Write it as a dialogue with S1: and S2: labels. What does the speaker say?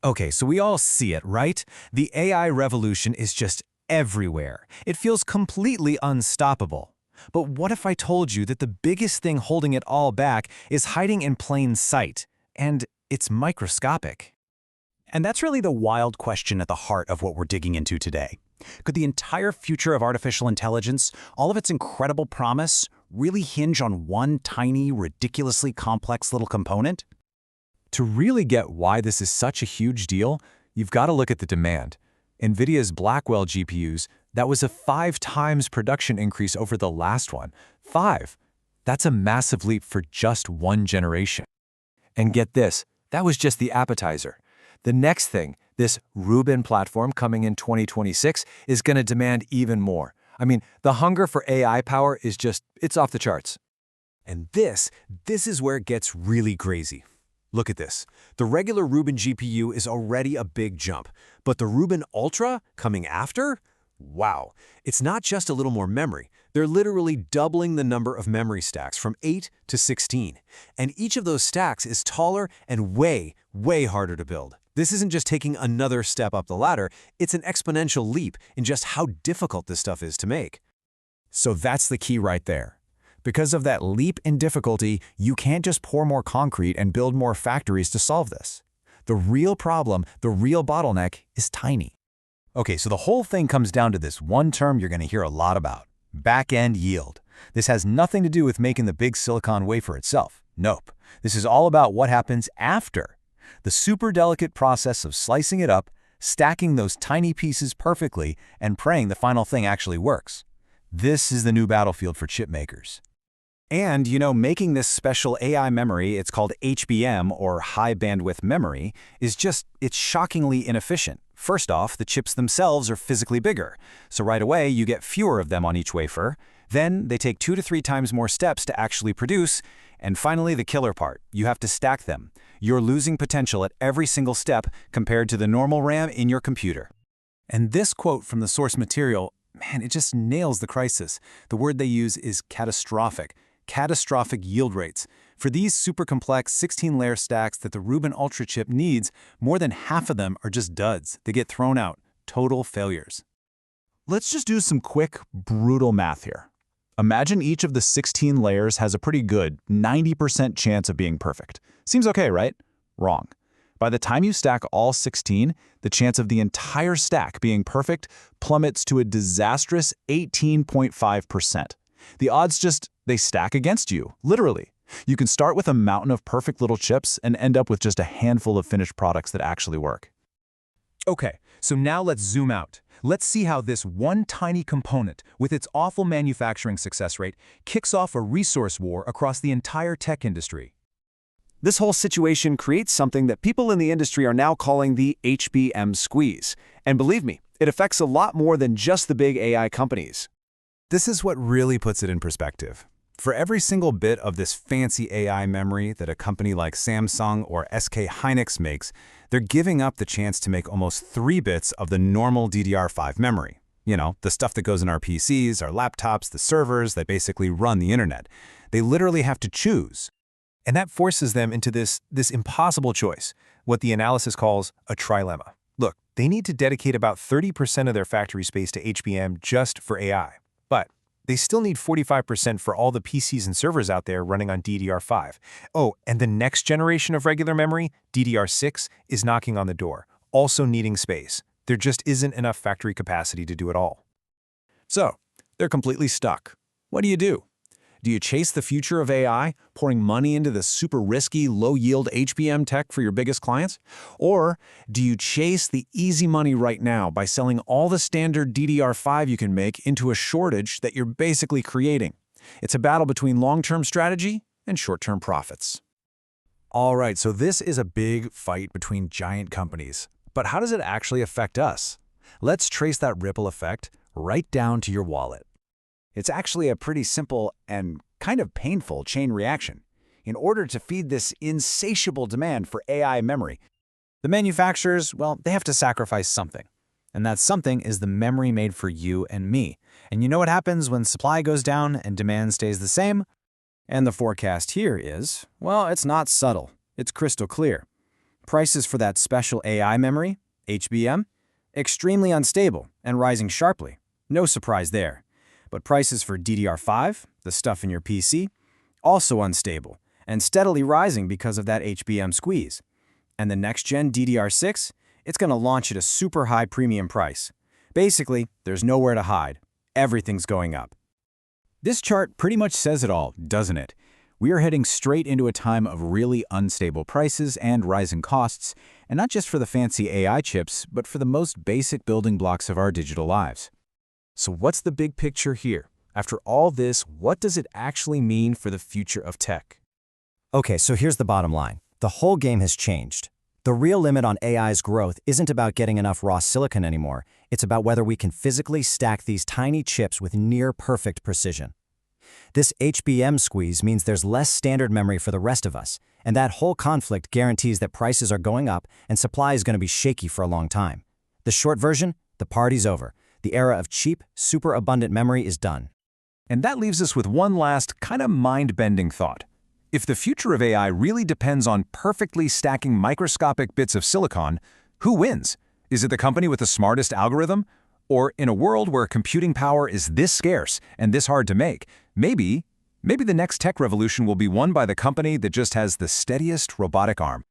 S1: Okay, so we all see it, right? The AI revolution is just everywhere. It feels completely unstoppable. But what if I told you that the biggest thing holding it all back is hiding in plain sight, and it's microscopic?
S2: And that's really the wild question at the heart of what we're digging into today. Could the entire future of artificial intelligence, all of its incredible promise, really hinge on one tiny, ridiculously complex little component?
S1: To really get why this is such a huge deal, you've got to look at the demand. Nvidia's Blackwell GPUs, that was a 5 times production increase over the last one. 5. That's a massive leap for just one generation. And get this, that was just the appetizer. The next thing, this Rubin platform coming in 2026, is going to demand even more. I mean, the hunger for AI power is it's off the charts. And this is where it gets really crazy. Look at this. The regular Rubin GPU is already a big jump, but the Rubin Ultra coming after? Wow. It's not just a little more memory. They're literally doubling the number of memory stacks from 8 to 16. And each of those stacks is taller and way, way harder to build. This isn't just taking another step up the ladder, it's an exponential leap in just how difficult this stuff is to make. So that's the key right there. Because of that leap in difficulty, you can't just pour more concrete and build more factories to solve this. The real problem, the real bottleneck, is tiny. Okay, so the whole thing comes down to this one term you're going to hear a lot about: back-end yield. This has nothing to do with making the big silicon wafer itself. Nope. This is all about what happens after. The super delicate process of slicing it up, stacking those tiny pieces perfectly, and praying the final thing actually works. This is the new battlefield for chip makers. And, making this special AI memory, it's called HBM, or high bandwidth memory, it's shockingly inefficient. First off, the chips themselves are physically bigger, so right away you get fewer of them on each wafer. Then they take 2 to 3 times more steps to actually produce. And finally, the killer part, you have to stack them. You're losing potential at every single step compared to the normal RAM in your computer. And this quote from the source material, man, it just nails the crisis. The word they use is catastrophic. Catastrophic yield rates. For these super complex 16-layer stacks that the Rubin Ultra chip needs, more than half of them are just duds. They get thrown out. Total failures.
S3: Let's just do some quick, brutal math here. Imagine each of the 16 layers has a pretty good 90% chance of being perfect. Seems okay, right? Wrong. By the time you stack all 16, the chance of the entire stack being perfect plummets to a disastrous 18.5%. The odds they stack against you, literally. You can start with a mountain of perfect little chips and end up with just a handful of finished products that actually work.
S1: Okay, so now let's zoom out. Let's see how this one tiny component, with its awful manufacturing success rate, kicks off a resource war across the entire tech industry. This whole situation creates something that people in the industry are now calling the HBM squeeze. And believe me, it affects a lot more than just the big AI companies. This is what really puts it in perspective. For every single bit of this fancy AI memory that a company like Samsung or SK Hynix makes, they're giving up the chance to make almost 3 bits of the normal DDR5 memory. The stuff that goes in our PCs, our laptops, the servers that basically run the internet. They literally have to choose. And that forces them into this impossible choice, what the analysis calls a trilemma. Look, they need to dedicate about 30% of their factory space to HBM just for AI. But they still need 45% for all the PCs and servers out there running on DDR5. Oh, and the next generation of regular memory, DDR6, is knocking on the door, also needing space. There just isn't enough factory capacity to do it all. So, they're completely stuck. What do? Do you chase the future of AI, pouring money into the super risky, low-yield HBM tech for your biggest clients? Or do you chase the easy money right now by selling all the standard DDR5 you can make into a shortage that you're basically creating? It's a battle between long-term strategy and short-term profits. All right, so this is a big fight between giant companies. But how does it actually affect us? Let's trace that ripple effect right down to your wallet. It's actually a pretty simple and kind of painful chain reaction. In order to feed this insatiable demand for AI memory, the manufacturers, they have to sacrifice something. And that something is the memory made for you and me. And you know what happens when supply goes down and demand stays the same? And the forecast here is, it's not subtle. It's crystal clear.
S4: Prices for that special AI memory, HBM, extremely unstable and rising sharply. No surprise there. But prices for DDR5, the stuff in your PC, also unstable and steadily rising because of that HBM squeeze. And the next-gen DDR6, it's going to launch at a super high premium price. Basically, there's nowhere to hide. Everything's going up.
S2: This chart pretty much says it all, doesn't it? We are heading straight into a time of really unstable prices and rising costs, and not just for the fancy AI chips, but for the most basic building blocks of our digital lives.
S1: So what's the big picture here? After all this, what does it actually mean for the future of tech?
S5: Okay, so here's the bottom line. The whole game has changed. The real limit on AI's growth isn't about getting enough raw silicon anymore. It's about whether we can physically stack these tiny chips with near-perfect precision. This HBM squeeze means there's less standard memory for the rest of us, and that whole conflict guarantees that prices are going up and supply is going to be shaky for a long time. The short version, the party's over. The era of cheap, super abundant memory is done.
S1: And that leaves us with one last kind of mind-bending thought. If the future of AI really depends on perfectly stacking microscopic bits of silicon, who wins? Is it the company with the smartest algorithm? Or in a world where computing power is this scarce and this hard to make, maybe the next tech revolution will be won by the company that just has the steadiest robotic arm.